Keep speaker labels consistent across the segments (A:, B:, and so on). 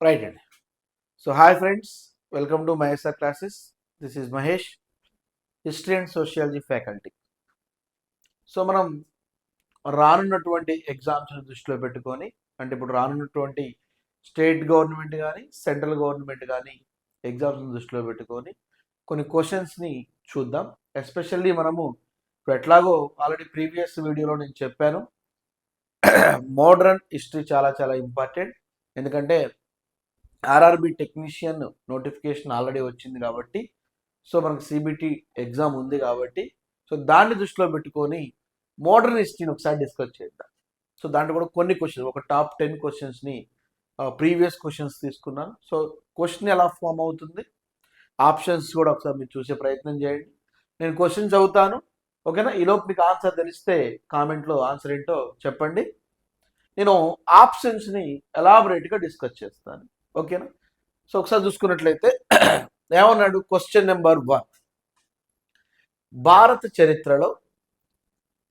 A: Right అండి. So hi friends, welcome to Maheshwar classes. This is Mahesh, history and sociology faculty. So మనం రానున్నటువంటి ఎగ్జామ్స్ని దృష్టిలో పెట్టుకొని, అంటే ఇప్పుడు రానున్నటువంటి స్టేట్ గవర్నమెంట్ కానీ సెంట్రల్ గవర్నమెంట్ కానీ ఎగ్జామ్స్ని దృష్టిలో పెట్టుకొని కొన్ని క్వశ్చన్స్ని చూద్దాం. ఎస్పెషల్లీ మనము ఇప్పుడు ఎట్లాగో ఆల్రెడీ ప్రీవియస్ వీడియోలో నేను చెప్పాను, మోడర్న్ హిస్టరీ చాలా చాలా ఇంపార్టెంట్. ఎందుకంటే ఆర్ఆర్బి టెక్నీషియన్ నోటిఫికేషన్ ఆల్రెడీ వచ్చింది కాబట్టి, సో మనకు సిబిటి ఎగ్జామ్ ఉంది కాబట్టి, సో దాన్ని దృష్టిలో పెట్టుకొని మోడర్న్ హిస్టరీని ఒకసారి డిస్కస్ చేద్దాం. సో దాంట్లో కూడా కొన్ని క్వశ్చన్స్, ఒక టాప్ 10 క్వశ్చన్స్ని ప్రీవియస్ క్వశ్చన్స్ తీసుకున్నాను. సో క్వశ్చన్ ఎలా ఫామ్ అవుతుంది, ఆప్షన్స్ కూడా ఒకసారి మీరు చూసే ప్రయత్నం చేయండి. నేను క్వశ్చన్ చదువుతాను, ఓకేనా? ఈలోపు మీకు ఆన్సర్ తెలిస్తే కామెంట్లో ఆన్సర్ ఏంటో చెప్పండి. నేను ఆప్షన్స్ని ఎలాబొరేట్గా డిస్కస్ చేస్తాను, ఓకేనా? సో ఒకసారి చూసుకున్నట్లయితే ఏమన్నాడు? క్వశ్చన్ నెంబర్ 1, భారత చరిత్రలో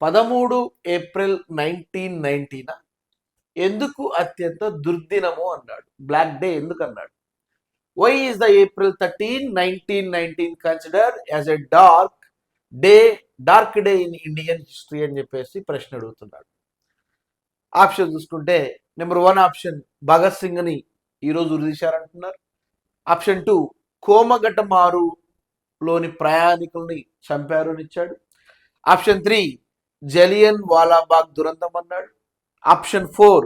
A: 13 ఏప్రిల్ 1990 ఎందుకు అత్యంత దుర్దినము అన్నాడు. బ్లాక్ డే ఎందుకు అన్నాడు? Why is the April 13, 1919 consider as a dark day in Indian history అని చెప్పేసి ప్రశ్న అడుగుతున్నాడు. ఆప్షన్ చూసుకుంటే నెంబర్ 1 ఆప్షన్ భగత్ సింగ్ని ఈరోజు ఉరిదీశారంటున్నారు. ఆప్షన్ 2 కోమగటమారులోని ప్రయాణికుల్ని చంపారు అని ఇచ్చాడు. ఆప్షన్ 3 జలియన్ వాలాబాగ్ దురంతం అన్నాడు. ఆప్షన్ 4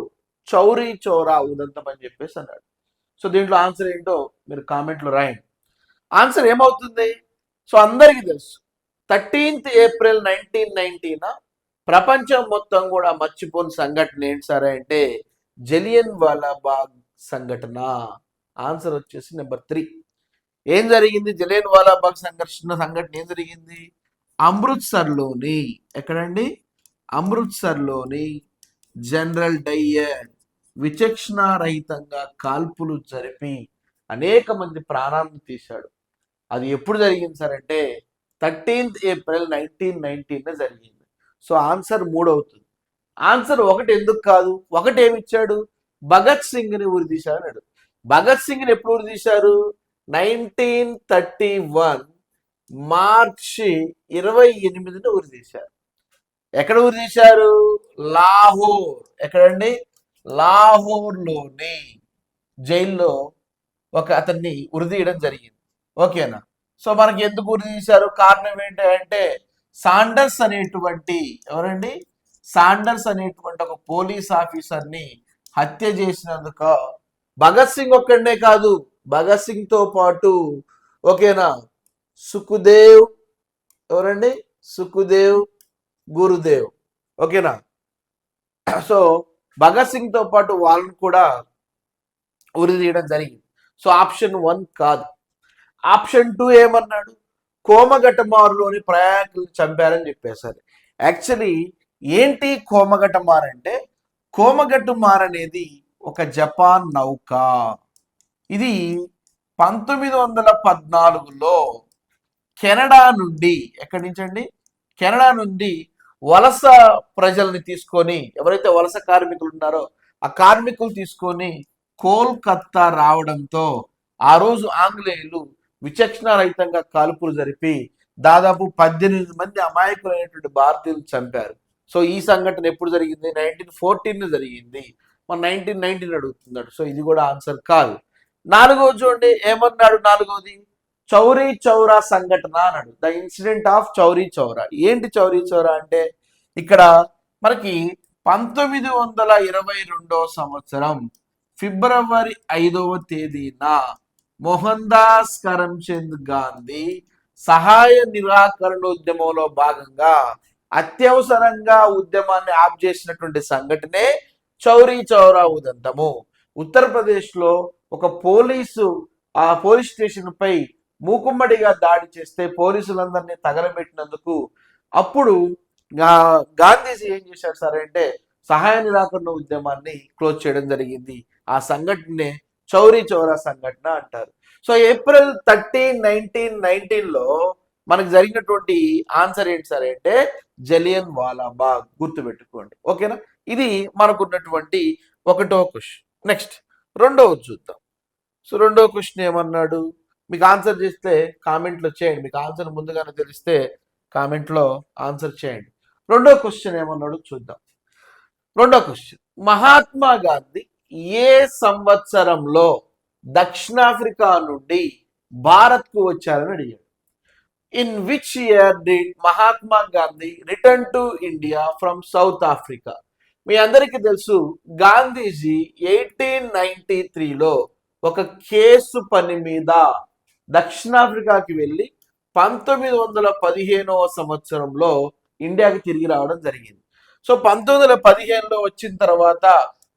A: చౌరీ చౌరా ఉదంతం అని చెప్పేసి అన్నాడు. సో దీంట్లో ఆన్సర్ ఏంటో మీరు కామెంట్లో రాయండి. ఆన్సర్ ఏమవుతుంది? సో అందరికీ తెలుసు, 13th ఏప్రిల్ 1919 ప్రపంచం మొత్తం కూడా మర్చిపోని సంఘటన ఏంటి సరే అంటే జలియన్ వాలాబాగ్ సంఘటన. ఆన్సర్ వచ్చేసి నెంబర్ 3. ఏం జరిగింది? జలియన్ వాలాబాగ్ సంఘటన ఏం జరిగింది? అమృత్సర్లోని, ఎక్కడండి? అమృత్సర్లోని జనరల్ డయ్యర్ విచక్షణారహితంగా కాల్పులు జరిపి అనేక మంది ప్రాణాలను తీశాడు. అది ఎప్పుడు జరిగింది సార్ అంటే 13th ఏప్రిల్ 1919 జరిగింది. సో ఆన్సర్ 3 అవుతుంది. ఆన్సర్ 1 ఎందుకు కాదు? 1 ఏమిచ్చాడు? భగత్ సింగ్ని ఉరిదీశారు అన్నాడు. భగత్ సింగ్ని ఎప్పుడు ఉరిదీశారు? 1931 మార్చి 28 ఉరిదీశారు. ఎక్కడ ఉరిదీశారు? లాహోర్. ఎక్కడండి? లాహోర్లోని జైల్లో ఒక అతన్ని ఉరిదీయడం జరిగింది, ఓకేనా? సో మనకి ఎందుకు ఉరిదీశారు? కారణం ఏంటి అంటే సాండర్స్ అనేటువంటి, ఎవరండి? సాండర్స్ అనేటువంటి ఒక పోలీస్ ఆఫీసర్ని హత్య చేసినందుకు భగత్ సింగ్ ఒక్కడే కాదు, భగత్ సింగ్ తో పాటు, ఓకేనా, సుఖదేవ్, ఎవరండి? సుఖదేవ్, గురుదేవ్, ఓకేనా? సో భగత్ సింగ్ తో పాటు వాళ్ళని కూడా ఉరి తీయడం జరిగింది. సో ఆప్షన్ 1 కాదు. ఆప్షన్ 2 ఏమన్నాడు? కోమగటమారులోని ప్రయాణికులు చంపారని చెప్పేశారు. యాక్చువల్లీ ఏంటి కోమగటమార్ అంటే, కోమగటమార్ అనేది ఒక జపాన్ నౌక. ఇది 1914లో కెనడా నుండి, ఎక్కడి నుంచి అండి? కెనడా నుండి వలస ప్రజల్ని తీసుకొని, ఎవరైతే వలస కార్మికులు ఉన్నారో ఆ కార్మికులు తీసుకొని కోల్కత్తా రావడంతో ఆ రోజు ఆంగ్లేయులు విచక్షణారహితంగా కాల్పులు జరిపి దాదాపు 18 మంది అమాయకులైనటువంటి భారతీయులు చంపారు. సో ఈ సంఘటన ఎప్పుడు జరిగింది? 1914 జరిగింది. మన 1919 అడుగుతున్నాడు. సో ఇది కూడా ఆన్సర్ కాదు. 4వది చూడండి, ఏమన్నాడు? 4వది చౌరీ చౌరా సంఘటన అన్నాడు. The incident of Chauri Chaura. ఏంటి చౌరీ చౌరా అంటే, ఇక్కడ మనకి 1922 సంవత్సరం ఫిబ్రవరి 5వ తేదీన మోహన్ దాస్ కరమ్చంద్ గాంధీ సహాయ నిరాకరణ ఉద్యమంలో భాగంగా అత్యవసరంగా ఉద్యమాన్ని ఆప్ చేసినటువంటి సంఘటనే చౌరీ చౌరా ఉదంతము. ఉత్తరప్రదేశ్లో ఒక పోలీసు ఆ పోలీస్ స్టేషన్ పై మూకుమ్మడిగా దాడి చేస్తే పోలీసులందరినీ తగలబెట్టినందుకు అప్పుడు గాంధీజీ ఏం చేశారు సార్ అంటే సహాయ నిరాకరణ ఉద్యమాన్ని క్లోజ్ చేయడం జరిగింది. ఆ సంఘటనే చౌరీ చౌరా సంఘటన అంటారు. సో ఏప్రిల్ 13, 1919లో మనకు జరిగినటువంటి ఆన్సర్ ఏంటి సార్ అంటే జలియన్ వాలాబాగ్. గుర్తుపెట్టుకోండి, ఓకేనా? ఇది మనకున్నటువంటి 1వ క్వశ్చన్. నెక్స్ట్ 2వది చూద్దాం. సో రెండో క్వశ్చన్ ఏమన్నాడు, మీకు ఆన్సర్ చేస్తే కామెంట్లో చేయండి, మీకు ఆన్సర్ ముందుగానే తెలిస్తే కామెంట్లో ఆన్సర్ చేయండి. రెండో క్వశ్చన్ ఏమన్నాడు చూద్దాం. రెండో క్వశ్చన్, మహాత్మా గాంధీ ఏ సంవత్సరంలో దక్షిణాఫ్రికా నుండి భారత్కు వచ్చారని అడిగాడు. In which year did Mahatma Gandhi return to India from South Africa? మీ అందరికీ తెలుసు, గాంధీజీ 1893లో ఒక కేసు పని మీద దక్షిణాఫ్రికాకి వెళ్ళి 1915వ సంవత్సరంలో ఇండియాకి తిరిగి రావడం జరిగింది. సో 1915లో వచ్చిన తర్వాత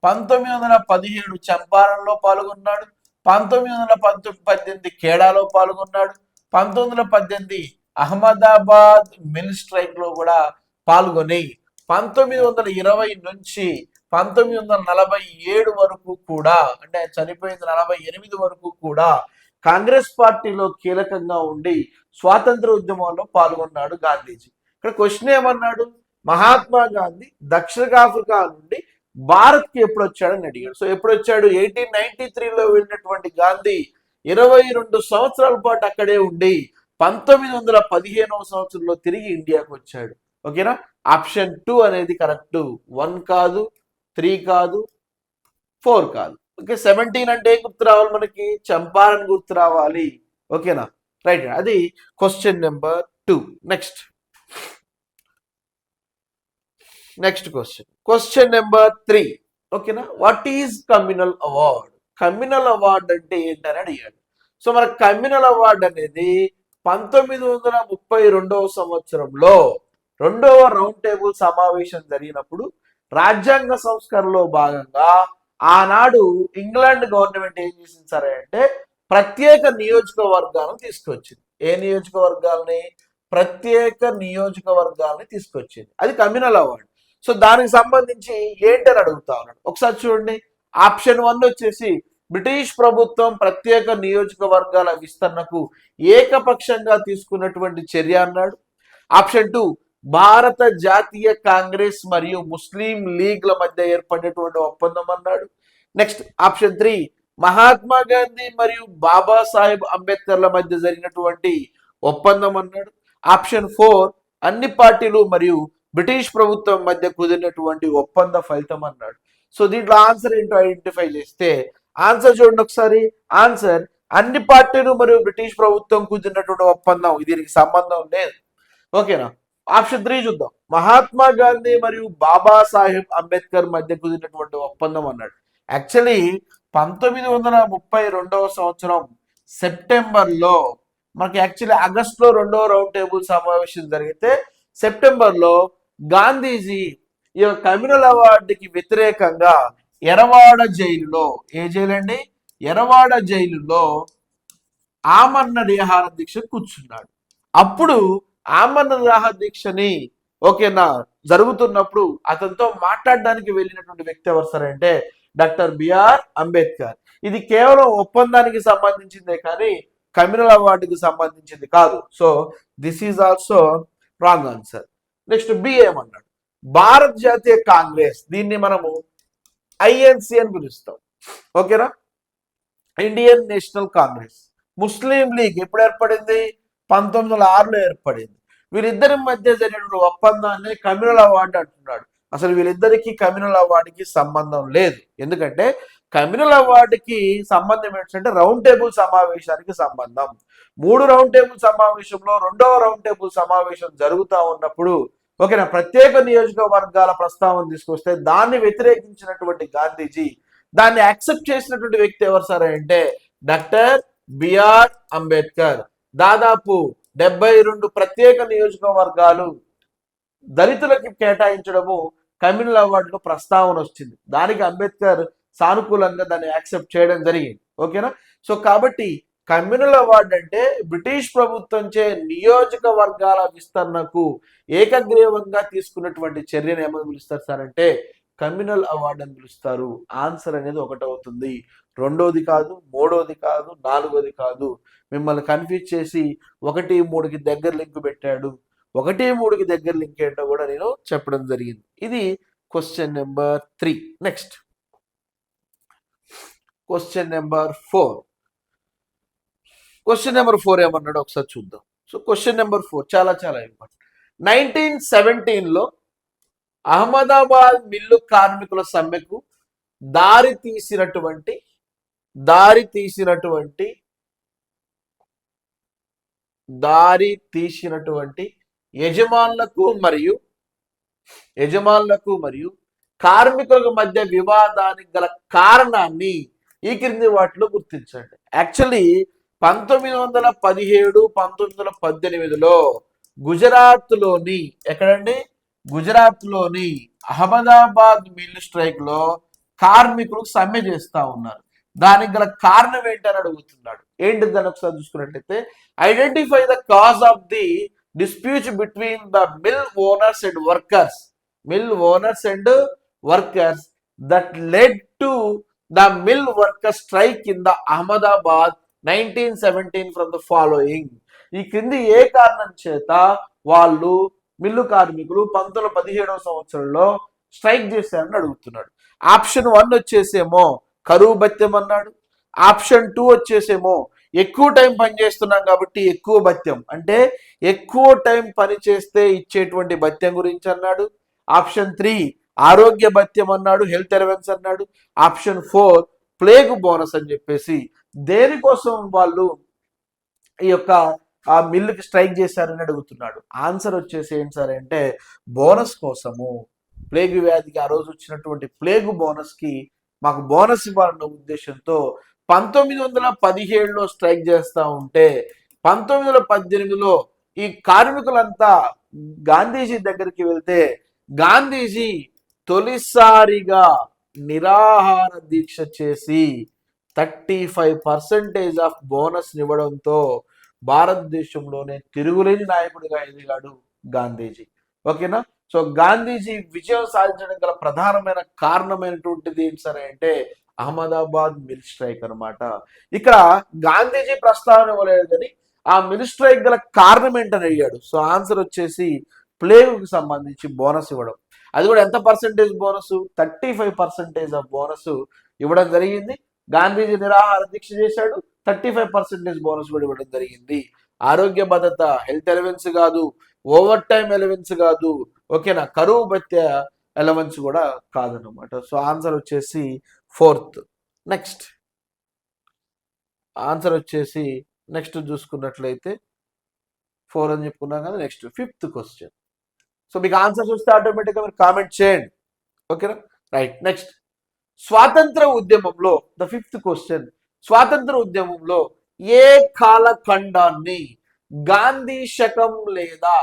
A: 1917 చంపారణలో పాల్గొన్నాడు, 1918 ఖేడాలో పాల్గొన్నాడు, 1918 అహ్మదాబాద్ మిల్ స్ట్రైక్ లో కూడా పాల్గొని 1920 నుంచి 1947 వరకు కూడా, అంటే చనిపోయింది 48 వరకు కూడా కాంగ్రెస్ పార్టీలో కీలకంగా ఉండి స్వాతంత్ర ఉద్యమంలో పాల్గొన్నాడు గాంధీజీ. ఇక్కడ క్వశ్చన్ ఏమన్నాడు, మహాత్మా గాంధీ దక్షిణాఫ్రికా నుండి భారత్కి ఎప్పుడు వచ్చాడని అడిగాడు. సో ఎప్పుడు వచ్చాడు, 1893లో వెళ్ళినటువంటి గాంధీ 22 సంవత్సరాల పాటు అక్కడే ఉండి 1915వ సంవత్సరంలో తిరిగి ఇండియాకు వచ్చాడు. ఓకేనా, ఆప్షన్ 2 అనేది కరెక్ట్. 1 కాదు, 3 కాదు, 4 కాదు. ఓకే, 17 అంటే ఏం గుర్తు రావాలి మనకి, చంపారన్ గుర్తు రావాలి. ఓకేనా, రైట్, అది question number 2. Next question number 3. ఓకేనా, what is communal award? Communal award అంటే ఏంటని అడిగాడు. సో మన కమ్యూనల్ అవార్డ్ అనేది 1932వ సంవత్సరంలో 2వ రౌండ్ టేబుల్ సమావేశం జరిగినప్పుడు రాజ్యాంగ సంస్కరణలో భాగంగా ఆనాడు ఇంగ్లాండ్ గవర్నమెంట్ ఏం చేసింది సరే అంటే ప్రత్యేక నియోజకవర్గాలను తీసుకొచ్చింది. ఏ నియోజకవర్గాలని? ప్రత్యేక నియోజకవర్గాలని తీసుకొచ్చింది. అది కమ్యూనల్ అవార్డు. సో దానికి సంబంధించి ఏంటని అడుగుతా ఉన్నాడు. ఒకసారి చూడండి, ఆప్షన్ 1 వచ్చేసి బ్రిటిష్ ప్రభుత్వం ప్రత్యేక నియోజకవర్గాల విస్తరణకు ఏకపక్షంగా తీసుకున్నటువంటి చర్య అన్నాడు. ఆప్షన్ 2 భారత జాతీయ కాంగ్రెస్ మరియు ముస్లిం లీగ్ల మధ్య ఏర్పడినటువంటి ఒప్పందం అన్నాడు. నెక్స్ట్ ఆప్షన్ 3 మహాత్మా గాంధీ మరియు బాబాసాహెబ్ అంబేద్కర్ల మధ్య జరిగినటువంటి ఒప్పందం అన్నాడు. ఆప్షన్ 4 అన్ని పార్టీలు మరియు బ్రిటిష్ ప్రభుత్వం మధ్య కుదిరినటువంటి ఒప్పంద ఫలితం అన్నాడు. సో దీంట్లో ఆన్సర్ ఏంటో ఐడెంటిఫై చేస్తే ఆన్సర్ చూడండి ఒకసారి. ఆన్సర్ అన్ని పార్టీలు మరియు బ్రిటిష్ ప్రభుత్వం కుదిరినటువంటి ఒప్పందం, దీనికి సంబంధం లేదు. ఓకేనా, ఆప్షన్ 3 చూద్దాం. మహాత్మా గాంధీ మరియు బాబాసాహెబ్ అంబేద్కర్ మధ్య కుదిరినటువంటి ఒప్పందం అన్నాడు. యాక్చువల్లీ 1932వ సంవత్సరం సెప్టెంబర్లో మనకి యాక్చువల్లీ ఆగస్టులో 2వ రౌండ్ టేబుల్ సమావేశం జరిగితే సెప్టెంబర్లో గాంధీజీ ఈ కమ్యూనల్ అవార్డుకి వ్యతిరేకంగా ఎరవాడ జైలులో, ఏ జైలు అండి, ఎరవాడ జైలులో ఆమరణ నిరాహార దీక్ష కూర్చున్నాడు. అప్పుడు ఆమరణ నిరాహార దీక్షని ఓకేనా జరుగుతున్నప్పుడు అతనితో మాట్లాడడానికి వెళ్ళినటువంటి వ్యక్తి ఎవరు సరే అంటే డాక్టర్ బిఆర్ అంబేద్కర్. ఇది కేవలం ఒప్పందానికి సంబంధించిందే కానీ కమ్యూనల్ అవార్డుకి సంబంధించింది కాదు. So this is also wrong answer. Next B ఏమన్నాడు, భారత్ జాతీయ కాంగ్రెస్, దీన్ని మనము ఐఎన్సి అని పిలుస్తాం. ఓకేనా, ఇండియన్ నేషనల్ కాంగ్రెస్. ముస్లిం లీగ్ ఎప్పుడు ఏర్పడింది? 1906లో ఏర్పడింది. వీళ్ళిద్దరి మధ్య జరిగిన ఒప్పందాన్ని కమ్యూనల్ అవార్డు అంటున్నాడు. అసలు వీళ్ళిద్దరికి కమ్యూనల్ అవార్డుకి సంబంధం లేదు. ఎందుకంటే కమ్యూనల్ అవార్డుకి సంబంధం ఏంటంటే రౌండ్ టేబుల్ సమావేశానికి సంబంధం. 3 రౌండ్ టేబుల్ సమావేశంలో 2వ రౌండ్ టేబుల్ సమావేశం జరుగుతూ ఉన్నప్పుడు ఓకేనా ప్రత్యేక నియోజకవర్గాల ప్రస్తావన తీసుకొస్తే దాన్ని వ్యతిరేకించినటువంటి గాంధీజీ దాన్ని యాక్సెప్ట్ చేసినటువంటి వ్యక్తి ఎవరు సరే అంటే డాక్టర్ బిఆర్ అంబేద్కర్. దాదాపు 72 ప్రత్యేక నియోజకవర్గాలు దళితులకి కేటాయించడము కమ్యూనల్ అవార్డులో ప్రస్తావన వచ్చింది. దానికి అంబేద్కర్ సానుకూలంగా దాన్ని యాక్సెప్ట్ చేయడం జరిగింది. ఓకేనా, సో కాబట్టి కమ్యూనల్ అవార్డు అంటే బ్రిటిష్ ప్రభుత్వంచే నియోజకవర్గాల విస్తరణకు ఏకగ్రీవంగా తీసుకున్నటువంటి చర్యను ఏమని పిలుస్తారు సార్ అంటే కమ్యూనల్ అవార్డు అని పిలుస్తారు. ఆన్సర్ అనేది ఒకటవుతుంది, రెండోది కాదు, మూడోది కాదు, నాలుగోది కాదు. మిమ్మల్ని కన్ఫ్యూజ్ చేసి 1, 3కి దగ్గర లింక్ పెట్టాడు. 1, 3కి దగ్గర లింక్ ఏంటో కూడా నేను చెప్పడం జరిగింది. ఇది question number 3. Next question number 4. Question number 4 ఏమన్నాడు ఒకసారి చూద్దాం. సో క్వశ్చన్ నెంబర్ 4 చాలా చాలా ఇంపార్టెంట్. 1917లో అహ్మదాబాద్ మిల్లు కార్మికుల సమ్మెకు దారి తీసినటువంటి దారి తీసినటువంటి దారి తీసినటువంటి యజమానులకు మరియు కార్మికులకు మధ్య వివాదానికి గల కారణాన్ని ఈ క్రింది వాటిలో గుర్తించండి. యాక్చువల్లీ 1917 1918లో గుజరాత్లోని ఎక్కడండి గుజరాత్లోని అహ్మదాబాద్ మిల్ స్ట్రైక్ లో కార్మికులు సమ్మె చేస్తా ఉన్నారు. దానికి గల కారణం ఏంటని అడుగుతున్నాడు. ఏంటి దాన్ని ఒకసారి చూసుకున్నట్లయితే identify the cause of the dispute between the mill owners and workers that led to the mill worker strike in the Ahmedabad 1917 from the following. ఈ క్రింది ఏ కారణం చేత వాళ్ళు మిల్లు కార్మికులు 1917వ సంవత్సరంలో స్ట్రైక్ చేశారని అడుగుతున్నాడు. ఆప్షన్ 1 వచ్చేసేమో కరువు భత్యం అన్నాడు. ఆప్షన్ 2 వచ్చేసేమో ఎక్కువ టైం పని చేస్తున్నాం కాబట్టి ఎక్కువ భత్యం, అంటే ఎక్కువ టైం పని చేస్తే ఇచ్చేటువంటి భత్యం గురించి అన్నాడు. ఆప్షన్ 3 ఆరోగ్య భత్యం అన్నాడు, హెల్త్ అలవెన్స్ అన్నాడు. ఆప్షన్ 4 ప్లేగ్ బోనస్ అని చెప్పేసి దేనికోసం వాళ్ళు ఈ యొక్క ఆ మిల్లుకి స్ట్రైక్ చేశారని అడుగుతున్నాడు. ఆన్సర్ వచ్చేసి ఏంటి సార్ అంటే బోనస్ కోసము. ప్లేగ్ వ్యాధికి ఆ రోజు వచ్చినటువంటి ప్లేగ్ బోనస్ కి మాకు బోనస్ ఇవ్వాలన్న ఉద్దేశంతో 1917లో స్ట్రైక్ చేస్తా ఉంటే 1918లో ఈ కార్మికులంతా గాంధీజీ దగ్గరికి వెళ్తే గాంధీజీ తొలిసారిగా నిరాహార దీక్ష చేసి 35% ఆఫ్ బోనస్ ఇవ్వడంతో భారతదేశంలోనే తిరుగులేని నాయకుడిగా ఎదిగాడు గాంధీజీ. ఓకేనా. సో గాంధీజీ విజయం సాధించడం గల ప్రధానమైన కారణమైనటువంటిది ఏంటి సరే అంటే అహ్మదాబాద్ మిల్ స్ట్రైక్ అనమాట. ఇక్కడ గాంధీజీ ప్రస్తావన ఇవ్వలేదు కానీ ఆ మిల్ స్ట్రైక్ గల కారణం ఏంటని అడిగాడు. సో ఆన్సర్ వచ్చేసి ప్లేగుకి సంబంధించి బోనస్ ఇవ్వడం. అది కూడా ఎంత పర్సెంటేజ్ బోనస్? 35% ఆఫ్ బోనస్ ఇవ్వడం జరిగింది. గాంధీజీ నిరాహార దీక్ష చేశాడు, 35% బోనస్ కూడా ఇవ్వడం జరిగింది. ఆరోగ్య భద్రత, హెల్త్ అలవెన్స్ కాదు, ఓవర్ టైం అలవెన్స్ కాదు, ఓకేనా, కరువు భత్య అలవెన్స్ కూడా కాదనమాట. సో ఆన్సర్ వచ్చేసి 4th. నెక్స్ట్ ఆన్సర్ వచ్చేసి నెక్స్ట్ చూసుకున్నట్లయితే 4 అని చెప్పుకున్నాం కదా. Next 5th question. సో మీకు ఆన్సర్ చూస్తే ఆటోమేటిక్గా మీరు కామెంట్ చేయండి. ఓకేనా, రైట్. నెక్స్ట్ స్వాతంత్ర ఉద్యమంలో ద 5th క్వశ్చన్. స్వాతంత్ర ఉద్యమంలో ఏ కాలఖండాన్ని గాంధీ శకం లేదా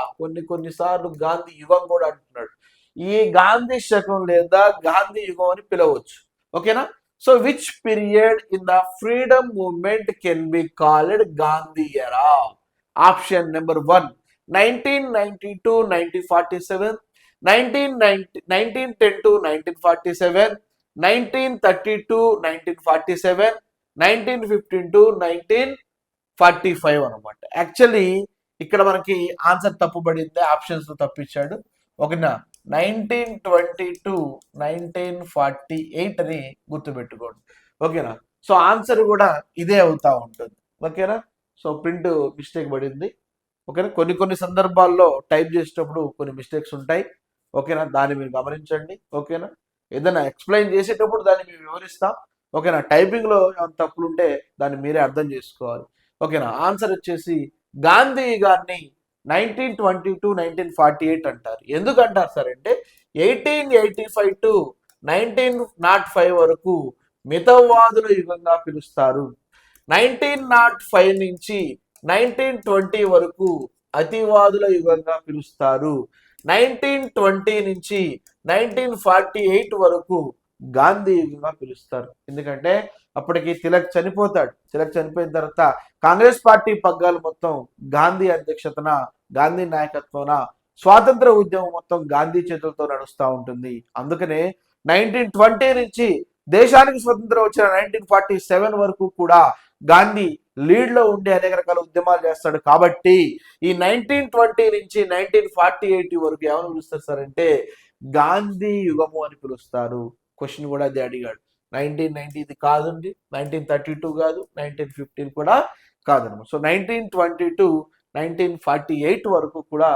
A: కొన్నిసార్లు గాంధీ యుగం కూడా అంటున్నాడు, ఈ గాంధీ శకం లేదా గాంధీ యుగం అని పిలవచ్చు. ఓకేనా. So which period in the freedom movement can be called Gandhi era? Option number 1 1992 1947, 1910 to 1947, 1932 1947, 1915 to 1945 అనమాట. యాక్చువల్లీ ఇక్కడ మనకి ఆన్సర్ తప్పుబడింది, ఆప్షన్స్ తప్పించాడు. ఓకేనా. 1922 1948 అని గుర్తుపెట్టుకోండి. ఓకేనా. సో ఆన్సర్ కూడా ఇదే అవుతా ఉంటుంది. ఓకేనా. సో ప్రింట్ మిస్టేక్ పడింది. ఓకేనా. కొన్ని సందర్భాల్లో టైప్ చేసేటప్పుడు కొన్ని మిస్టేక్స్ ఉంటాయి. ఓకేనా, దాన్ని మీరు గమనించండి. ఓకేనా. ఏదైనా ఎక్స్ప్లెయిన్ చేసేటప్పుడు దాన్ని మేము వివరిస్తాం. ఓకేనా. టైపింగ్లో ఏమైనా తప్పులు ఉంటే దాన్ని మీరే అర్థం చేసుకోవాలి. ఓకేనా. ఆన్సర్ వచ్చేసి గాంధీ గారిని 1922 1948 అంటారు. ఎందుకు అంటారు సార్ అంటే 1885 to 1905 వరకు మితవాదుల యుగంగా పిలుస్తారు. 1905 నుంచి 1920 వరకు అతివాదుల యుగంగా పిలుస్తారు. 1920 నుంచి 1948 వరకు గాంధీ యుగంగా పిలుస్తారు. ఎందుకంటే అప్పటికి తిలక్ చనిపోతాడు. తిలక్ చనిపోయిన తర్వాత కాంగ్రెస్ పార్టీ పగ్గాలు మొత్తం గాంధీ అధ్యక్షతన, గాంధీ నాయకత్వాన స్వాతంత్ర ఉద్యమం మొత్తం గాంధీ చేతులతో నడుస్తూ ఉంటుంది. అందుకనే 1920 నుంచి దేశానికి స్వతంత్రం వచ్చిన 1947 వరకు కూడా గాంధీ లీడ్ లో ఉండి అనేక రకాల ఉద్యమాలు చేస్తాడు. కాబట్టి ఈ 1920 నుంచి 1948 వరకు ఏమని పిలుస్తారు సార్ అంటే గాంధీ యుగము అని పిలుస్తారు. క్వశ్చన్ కూడా అది అడిగాడు. 1990 ఇది కాదండి, 1932 కాదు, 1915 కూడా కాదనమాట. సో 1920 టు 1948 వరకు కూడా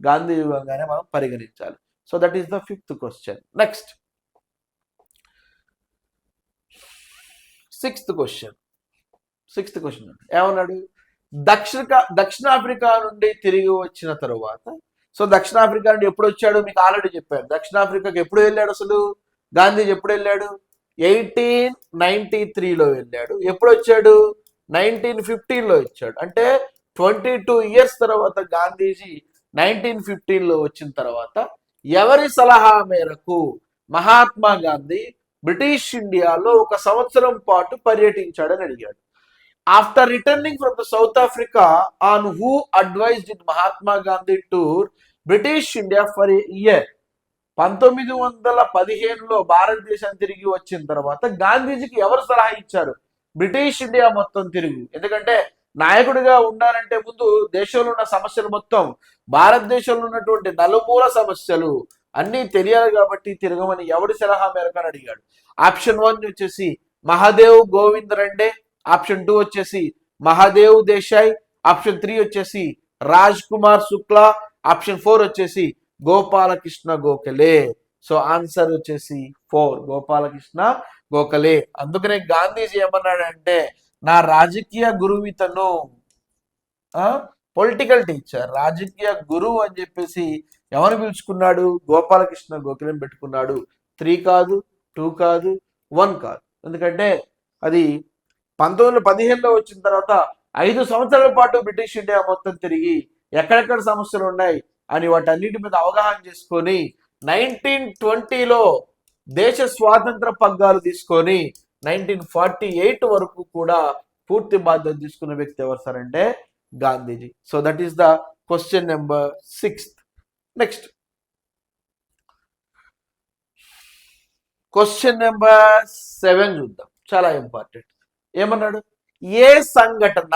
A: గాంధీ యుగంగానే మనం పరిగణించాలి. So that is the 5th question. Next 6th question. ఏమన్నాడు? దక్షిణాఫ్రికా నుండి తిరిగి వచ్చిన తరువాత, సో దక్షిణాఫ్రికా నుండి ఎప్పుడు వచ్చాడు మీకు ఆల్రెడీ చెప్పాను. దక్షిణాఫ్రికాకి ఎప్పుడు వెళ్ళాడు అసలు గాంధీజీ? ఎప్పుడు వెళ్ళాడు? 1893లో వెళ్ళాడు. ఎప్పుడు వచ్చాడు? 1915లో వచ్చాడు. అంటే 22 years తర్వాత గాంధీజీ 1915లో వచ్చిన తర్వాత ఎవరి సలహా మేరకు మహాత్మా గాంధీ బ్రిటిష్ ఇండియాలో 1 సంవత్సరం పాటు పర్యటించాడని అడిగాడు. After returning from the South Africa, on who advised did Mahatma Gandhi tour British India for a year? 1915లో భారతదేశం తిరిగి వచ్చిన తర్వాత గాంధీజీకి ఎవరు సలహా ఇచ్చారు? బ్రిటిష్ ఇండియా మొత్తం తిరుగు. ఎందుకంటే నాయకుడిగా ఉండాలంటే ముందు దేశంలో ఉన్న సమస్యలు మొత్తం, భారతదేశంలో ఉన్నటువంటి నలుమూల సమస్యలు అన్నీ తెలియాలి కాబట్టి తిరగమని ఎవరి సలహా మేరకు అని అడిగాడు. ఆప్షన్ 1 వచ్చేసి మహాదేవ్ గోవింద్ రండే, ఆప్షన్ 2 వచ్చేసి మహాదేవ్ దేశాయ్, ఆప్షన్ 3 వచ్చేసి రాజ్ కుమార్ శుక్లా, ఆప్షన్ 4 వచ్చేసి గోపాలకృష్ణ గోఖలే. సో ఆన్సర్ వచ్చేసి 4 గోపాలకృష్ణ గోఖలే. అందుకనే గాంధీజీ ఏమన్నాడంటే నా రాజకీయ గురువు ఇతను, పొలిటికల్ టీచర్, రాజకీయ గురువు అని చెప్పేసి ఎవరు పిలుచుకున్నాడు? గోపాలకృష్ణ గోఖలేని పెట్టుకున్నాడు. 3 కాదు, 2 కాదు, 1 కాదు. ఎందుకంటే అది 1915లో వచ్చిన తర్వాత 5 సంవత్సరాల పాటు బ్రిటిష్ ఇండియా మొత్తం తిరిగి ఎక్కడెక్కడ సమస్యలు ఉన్నాయి అని వాటన్నిటి మీద అవగాహన చేసుకొని 1920లో దేశ స్వాతంత్ర పగ్గాలు తీసుకొని 1948 వరకు కూడా పూర్తి బాధ్యత తీసుకున్న వ్యక్తి ఎవరు సార్ అంటే Gandhiji. So that is the question number 6th. Next question number 7 చూద్దాం, చాలా ఇంపార్టెంట్. ఏమన్నాడు? ఏ సంఘటన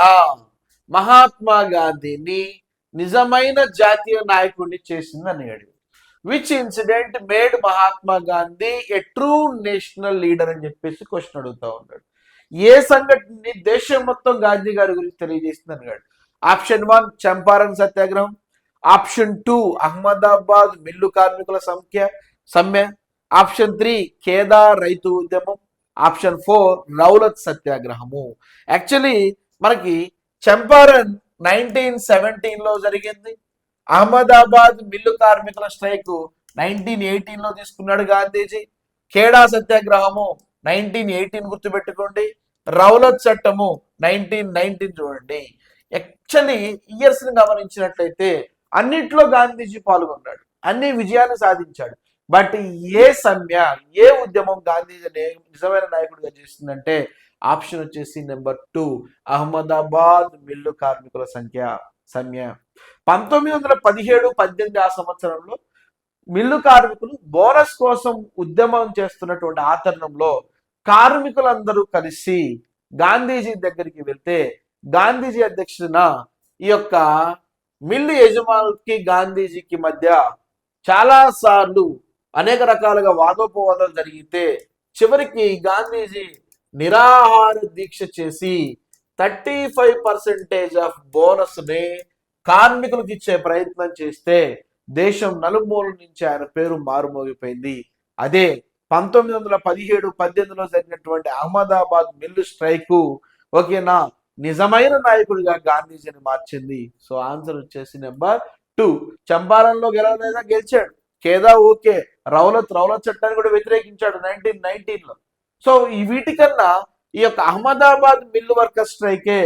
A: మహాత్మా గాంధీని నిజమైన జాతీయ నాయకుడిని చేసింది అని అడిగాడు. Which incident made Mahatma Gandhi A true national leader అని చెప్పేసి క్వశ్చన్ అడుగుతా ఉన్నాడు. ఏ సంఘటనని దేశం మొత్తం గాంధీ గారి గురించి తెలియజేసింది అన్నాడు. ఆప్షన్ 1 చంపారన్ సత్యాగ్రహం, ఆప్షన్ 2 అహ్మదాబాద్ మిల్లు కార్మికుల సమ్మె, ఆప్షన్ 3 కేదార్ రైతు ఉద్యమం, ఆప్షన్ 4 రౌలత్ సత్యాగ్రహము. యాక్చువల్లీ మనకి చంపారన్ 1917లో జరిగింది. అహ్మదాబాద్ మిల్లు కార్మికుల స్ట్రైక్ 1918లో తీసుకున్నాడు గాంధీజీ. ఖేడా సత్యాగ్రహము 1918 గుర్తుపెట్టుకోండి. రౌలత్ చట్టము 1919 చూడండి. యాక్చువల్లీ ఇయర్స్ ని గమనించినట్లయితే అన్నిట్లో గాంధీజీ పాల్గొన్నాడు, అన్ని విజయాన్ని సాధించాడు. బట్ ఏ సమ్య, ఏ ఉద్యమం గాంధీజీ నిజమైన నాయకుడిగా చేసిందంటే ఆప్షన్ వచ్చేసి నెంబర్ 2 అహ్మదాబాద్ మిల్లు కార్మికుల సమ్య. 1917-18 ఆ సంవత్సరంలో మిల్లు కార్మికులు బోనస్ కోసం ఉద్యమం చేస్తున్నటువంటి ఆ తరుణంలో కార్మికులందరూ కలిసి గాంధీజీ దగ్గరికి వెళ్తే గాంధీజీ అధ్యక్షతన ఈ యొక్క మిల్లు యజమానులకి గాంధీజీకి మధ్య చాలా సార్లు అనేక రకాలుగా వాదోపవాదాలు జరిగితే చివరికి గాంధీజీ నిరాహార దీక్ష చేసి 35% ఆఫ్ బోనస్ ని కార్మికులకు ఇచ్చే ప్రయత్నం చేస్తే దేశం నలుమూల నుంచి ఆయన పేరు మారుమోగిపోయింది. అదే 1917-18లో జరిగినటువంటి అహ్మదాబాద్ మిల్లు స్ట్రైకు ఓకేనా నిజమైన నాయకుడిగా గాంధీజీని మార్చింది. సో ఆన్సర్ వచ్చేసి నెంబర్ 2. చంపారణ్లో గెలవలేదా? గెలిచాడు. కేదా ఓకే. రౌలత్ చట్టాన్ని కూడా వ్యతిరేకించాడు 1919లో. సో ఈ వీటికన్నా ఈ యొక్క అహ్మదాబాద్ మిల్లు వర్కర్ స్ట్రైకే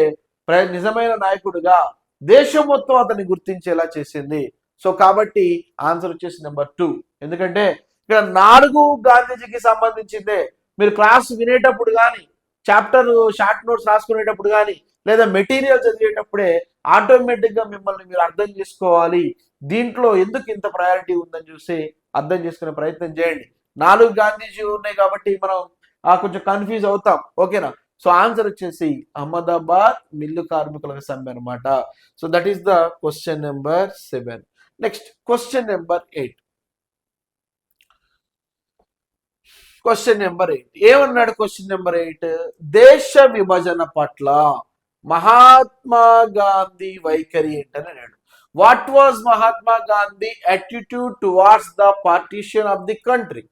A: నిజమైన నాయకుడిగా దేశం మొత్తం అతన్ని గుర్తించేలా చేసింది. సో కాబట్టి ఆన్సర్ వచ్చేసి నెంబర్ 2. ఎందుకంటే ఇక్కడ 4 గాంధీజీకి సంబంధించిందే. మీరు క్లాస్ వినేటప్పుడు కానీ చాప్టర్ షార్ట్ నోట్స్ రాసుకునేటప్పుడు కానీ లేదా మెటీరియల్ చదివేటప్పుడే ఆటోమేటిక్గా మిమ్మల్ని మీరు అర్థం చేసుకోవాలి. దీంట్లో ఎందుకు ఇంత ప్రయారిటీ ఉందని చూసి అర్థం చేసుకునే ప్రయత్నం చేయండి. 4 గాంధీజీ ఉన్నాయి కాబట్టి మనం కొంచెం కన్ఫ్యూజ్ అవుతాం. ఓకేనా? సో ఆన్సర్ వచ్చేసి అహ్మదాబాద్ మిల్లు కార్మికుల సమ్మె అనమాట. So that is the question number 7. Next question number 8. Question number 8 ఏమన్నాడు? క్వశ్చన్ నెంబర్ 8, దేశ విభజన పట్ల మహాత్మా గాంధీ వైఖరి ఏంటని అన్నాడు. What was Mahatma Gandhi attitude towards the partition of the country?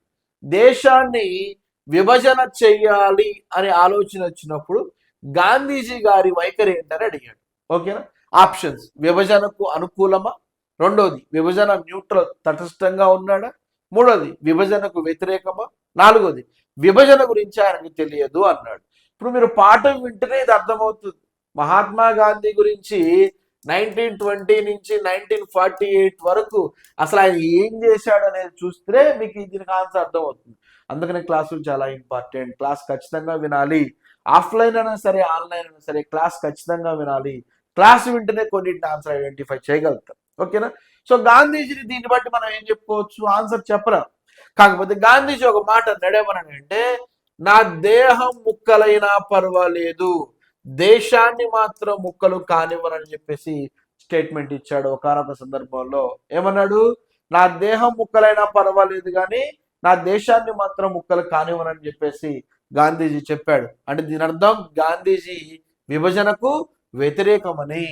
A: దేశాన్ని విభజన చెయ్యాలి అనే ఆలోచన వచ్చినప్పుడు గాంధీజీ గారి వైఖరి ఏంటని అడిగాడు. ఓకేనా? ఆప్షన్స్: విభజనకు అనుకూలమా, రెండోది విభజన న్యూట్రల్ తటస్థంగా ఉన్నాడా, మూడోది విభజనకు వ్యతిరేకమా, నాలుగోది విభజన గురించి ఆయనకు తెలియదు అన్నాడు. ఇప్పుడు మీరు పాఠం వింటేనే ఇది అర్థమవుతుంది. మహాత్మా గాంధీ గురించి 1920 నుంచి 1948 వరకు అసలు ఆయన ఏం చేశాడు అనేది చూస్తే మీకు దీనికి ఆన్సర్ అర్థమవుతుంది. అందుకనే క్లాసులు చాలా ఇంపార్టెంట్. క్లాస్ ఖచ్చితంగా వినాలి. ఆఫ్లైన్ అయినా సరే, ఆన్లైన్ అయినా సరే క్లాస్ ఖచ్చితంగా వినాలి. క్లాస్ వింటేనే కొన్నింటిని ఆన్సర్ ఐడెంటిఫై చేయగలుగుతాం. ఓకేనా? సో గాంధీజీని దీన్ని బట్టి మనం ఏం చెప్పుకోవచ్చు? ఆన్సర్ చెప్పరా. కాకపోతే గాంధీజీ ఒక మాట నడేమనంటే, నా దేహం ముక్కలైనా పర్వాలేదు, దేశాన్ని మాత్రం ముక్కలు కానివ్వనని చెప్పేసి స్టేట్మెంట్ ఇచ్చాడు. ఒకనొక సందర్భంలో ఏమన్నాడు? నా దేహం ముక్కలైనా పర్వాలేదు కానీ నా దేశాన్ని మాత్రం ముక్కలు కానివ్వనని చెప్పేసి గాంధీజీ చెప్పాడు. అంటే దీని అర్థం గాంధీజీ విభజనకు వ్యతిరేకమని.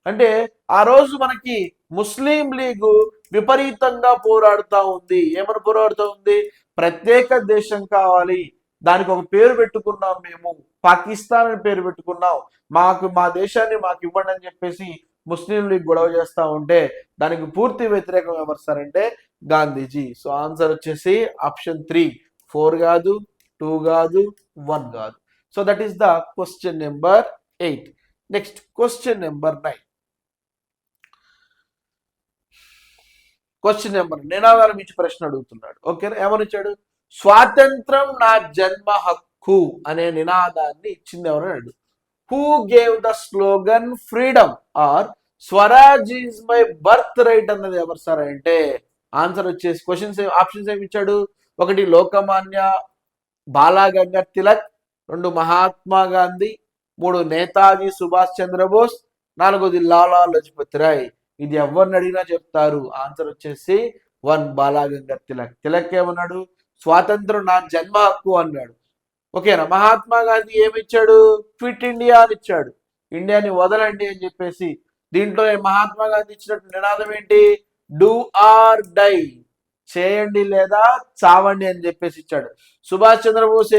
A: అంటే ఆ రోజు మనకి ముస్లిం లీగు విపరీతంగా పోరాడుతూ ఉంది. ఏమని పోరాడుతూ ఉంది? ప్రత్యేక దేశం కావాలి, దానికి ఒక పేరు పెట్టుకున్నాం, మేము పాకిస్తాన్ అని పేరు పెట్టుకున్నాం, మా దేశాన్ని మాకు ఇవ్వండి అని చెప్పేసి ముస్లిం లీగ్ గొడవ చేస్తూ ఉంటే దానికి పూర్తి వ్యతిరేకం ఎవరు సార్ అంటే గాంధీజీ. సో ఆన్సర్ వచ్చేసి ఆప్షన్ 3, 4 కాదు, 2 కాదు, 1 కాదు. So that is the question number 8. Next question number 9. Question number నినాదాల నుంచి ప్రశ్న అడుగుతున్నాడు. ఓకేనా? ఏమని ఇచ్చాడు? స్వాతంత్రం నా జన్మ హక్కు అనే నినాదాన్ని ఇచ్చింది ఎవరన్నాడు? Who gave the slogan freedom or Swaraj is my birth right అన్నది ఎవరు సార్ అంటే ఆన్సర్ వచ్చేసి ఆప్షన్స్ ఏమి ఇచ్చాడు? 1 లోకమాన్య బాలగంగాధర్ తిలక్, 2 మహాత్మా గాంధీ, 3 నేతాజీ సుభాష్ చంద్రబోస్, 4 లాలా లజపతి రాయ్. ఇది ఎవరిని అడిగినా చెప్తారు. ఆన్సర్ వచ్చేసి 1 బాలగంగాధర్ తిలక్. తిలక్ ఏమన్నాడు? స్వాతంత్రం నా జన్మ హక్కు అన్నాడు. ఓకేనా? మహాత్మా గాంధీ ఏమిచ్చాడు? క్విట్ ఇండియా అని ఇచ్చాడు, ఇండియాని వదలండి అని చెప్పేసి. దీంట్లో మహాత్మా గాంధీ ఇచ్చినట్టు నినాదం ఏంటి? డూ ఆర్ డై, చేయండి లేదా చావండి అని చెప్పేసి ఇచ్చాడు. సుభాష్ చంద్రబోస్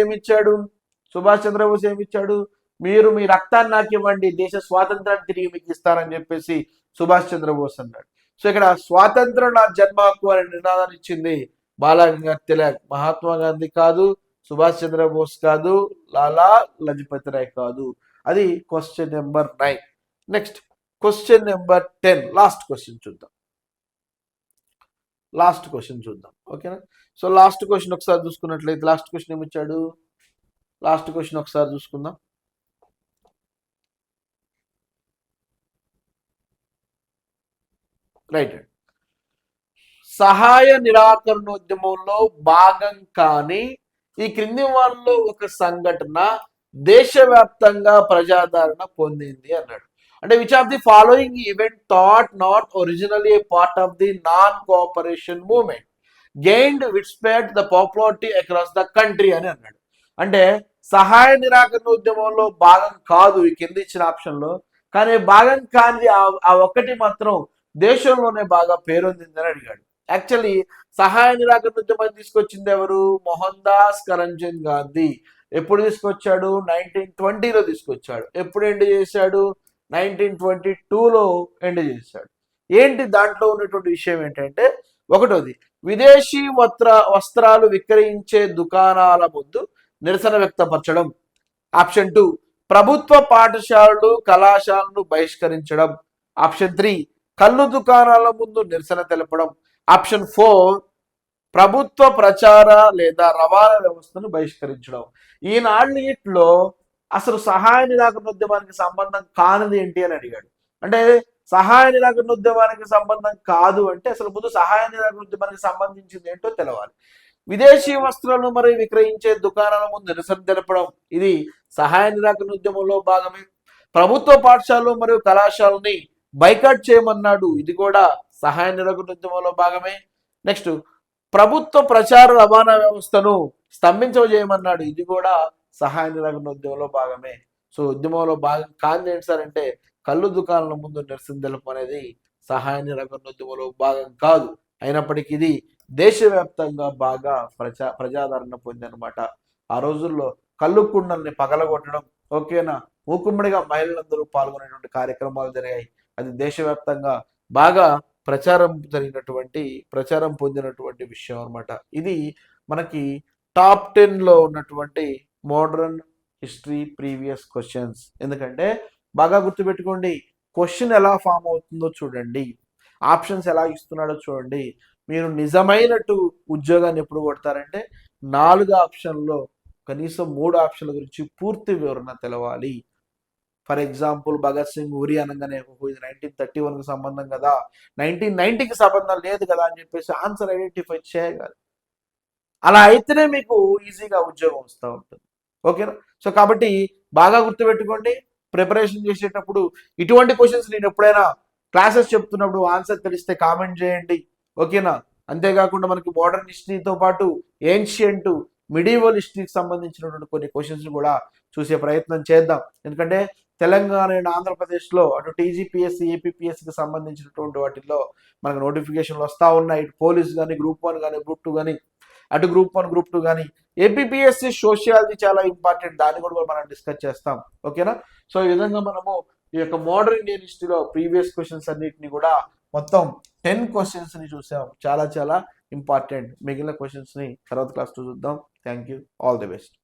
A: ఏమిచ్చాడు? మీరు మీ రక్తాన్ని నాకు ఇవ్వండి, దేశ స్వాతంత్రాన్ని తిరిగి మీకు ఇస్తానని చెప్పేసి సుభాష్ చంద్రబోస్ అన్నాడు. సో ఇక్కడ స్వాతంత్రం నా జన్మ హక్కు అనే నినాదాన్ని ఇచ్చింది బాలగంగాధర్ తిలక్. మహాత్మా గాంధీ కాదు, సుభాష్ చంద్రబోస్ కాదు, లాలా లజపతి రాయ్ కాదు. అది question number 9. Next question number 10. Last question చూద్దాం. ఓకేనా? సో లాస్ట్ క్వశ్చన్ ఒకసారి చూసుకున్నట్లయితే లాస్ట్ క్వశ్చన్ ఏమిచ్చాడు? లాస్ట్ క్వశ్చన్ ఒకసారి చూసుకుందాం. రైట్. సహాయ నిరాకరణోద్యమంలో భాగం కాని ఈ క్రింది వాళ్ళలో ఒక సంఘటన దేశవ్యాప్తంగా ప్రజాదరణ పొందింది అన్నాడు. అంటే which of the following event that not originally a part of the non cooperation movement gained widespread the popularity across the country అని అన్నాడు. అంటే సహాయ నిరాకరణ ఉద్యమంలో భాగం కాదు ఈ కింద ఇచ్చిన ఆప్షన్లో, కానీ భాగం కానిది ఆ ఒక్కటి మాత్రం దేశంలోనే బాగా పేరొందిందని అడిగాడు. యాక్చువల్లీ సహాయ నిరాకరణ ఉద్యమాన్ని తీసుకొచ్చింది ఎవరు? మోహన్ దాస్ కరంచంద్ గాంధీ. ఎప్పుడు తీసుకొచ్చాడు? 1920లో తీసుకొచ్చాడు. ఎప్పుడు ఎండ్ చేశాడు? 1922లో ఎండ్ చేశాడు. ఏంటి దాంట్లో ఉన్నటువంటి విషయం ఏంటంటే, ఒకటోది విదేశీ వస్త్రాలు విక్రయించే దుకాణాల ముందు నిరసన వ్యక్తపరచడం. ఆప్షన్ 2 ప్రభుత్వ పాఠశాలలు కళాశాలను బహిష్కరించడం. ఆప్షన్ 3 కళ్ళు దుకాణాల ముందు నిరసన తెలపడం. ఆప్షన్ 4 ప్రభుత్వ ప్రచార లేదా రవాణా వ్యవస్థను బహిష్కరించడం. ఈనాటిలో అసలు సహాయ నిరాకరణ ఉద్యమానికి సంబంధం కానిది ఏంటి అని అడిగాడు. అంటే సహాయ నిరాకరణ ఉద్యమానికి సంబంధం కాదు అంటే అసలు ముందు సహాయ నిరాకరణ ఉద్యమానికి సంబంధించింది ఏంటో తెలవాలి. విదేశీ వస్త్రాలను మరియు విక్రయించే దుకాణాల ముందు నిరసన తెలపడం, ఇది సహాయ నిరాకరణ ఉద్యమంలో భాగమే. ప్రభుత్వ పాఠశాలలు మరియు కళాశాలని బైకాట్ చేయమన్నాడు, ఇది కూడా సహాయ నిరాకరణ ఉద్యమంలో భాగమే. నెక్స్ట్ ప్రభుత్వ ప్రచార రవాణా వ్యవస్థను స్తంభించజేయమన్నాడు. ఇది కూడా సహాయ నిరాకరణ ఉద్యమంలో భాగమే. సో ఉద్యమంలో భాగం కాంతి ఏంటి సార్ అంటే కళ్ళు దుకాణాల ముందు నిరసన తెలుపు అనేది సహాయ నిరాకరణ ఉద్యమంలో భాగం కాదు. అయినప్పటికీ ఇది దేశవ్యాప్తంగా బాగా ప్రజాదరణ పొందనమాట. ఆ రోజుల్లో కళ్ళు కుండల్ని పగలగొట్టడం, ఓకేనా, మూకుమ్మడిగా మహిళలందరూ పాల్గొనేటువంటి కార్యక్రమాలు జరిగాయి. అది దేశవ్యాప్తంగా బాగా ప్రచారం పొందినటువంటి విషయం అనమాట. ఇది మనకి టాప్ 10లో ఉన్నటువంటి మోడర్న్ హిస్టరీ ప్రీవియస్ క్వశ్చన్స్. ఎందుకంటే బాగా గుర్తుపెట్టుకోండి, క్వశ్చన్ ఎలా ఫామ్ అవుతుందో చూడండి, ఆప్షన్స్ ఎలా ఇస్తున్నాడో చూడండి. మీరు నిజమైనట్టు ఉద్యోగాన్ని ఎప్పుడు కొడతారంటే 4 ఆప్షన్లో కనీసం 3 ఆప్షన్ల గురించి పూర్తి వివరణ తెలవాలి. ఫర్ ఎగ్జాంపుల్ భగత్ సింగ్ ఉరి అనగానే ఇది 1931కి సంబంధం కదా, 1990కి సంబంధం లేదు కదా అని చెప్పేసి ఆన్సర్ ఐడెంటిఫై చేయగలరు. అలా అయితేనే మీకు ఈజీగా ఉద్యోగం వస్తూ ఉంటుంది. ఓకేనా? సో కాబట్టి బాగా గుర్తుపెట్టుకోండి, ప్రిపరేషన్ చేసేటప్పుడు ఇటువంటి క్వశ్చన్స్ నేను ఎప్పుడైనా క్లాసెస్ చెప్తున్నప్పుడు ఆన్సర్ తెలిస్తే కామెంట్ చేయండి. ఓకేనా? అంతేకాకుండా మనకి మోడర్న్ హిస్టరీతో పాటు ఏన్షియంట్ మిడివల్ హిస్టరీకి సంబంధించినటువంటి కొన్ని క్వశ్చన్స్ కూడా చూసే ప్రయత్నం చేద్దాం. ఎందుకంటే తెలంగాణ అండ్ ఆంధ్రప్రదేశ్లో అటు టీజీపీఎస్సీ ఏపీపీఎస్సీకి సంబంధించినటువంటి వాటిల్లో మనకు నోటిఫికేషన్లు వస్తూ ఉన్నాయి. ఇటు పోలీస్ కానీ, గ్రూప్ 1 కానీ, గ్రూప్ 2 కానీ, అటు గ్రూప్ 1 గ్రూప్ 2 కానీ. ఏపీపీఎస్సీ సోషియాలజీ చాలా ఇంపార్టెంట్, దాన్ని కూడా మనం డిస్కస్ చేస్తాం. ఓకేనా? సో ఈ విధంగా మనము ఈ యొక్క మోడర్న్ ఇండియన్ హిస్టరీలో ప్రీవియస్ క్వశ్చన్స్ అన్నిటిని కూడా మొత్తం 10 క్వశ్చన్స్ ని చూసాం. చాలా చాలా ఇంపార్టెంట్. మిగిలిన క్వశ్చన్స్ ని తర్వాత క్లాస్ చూద్దాం. Thank you. All the best.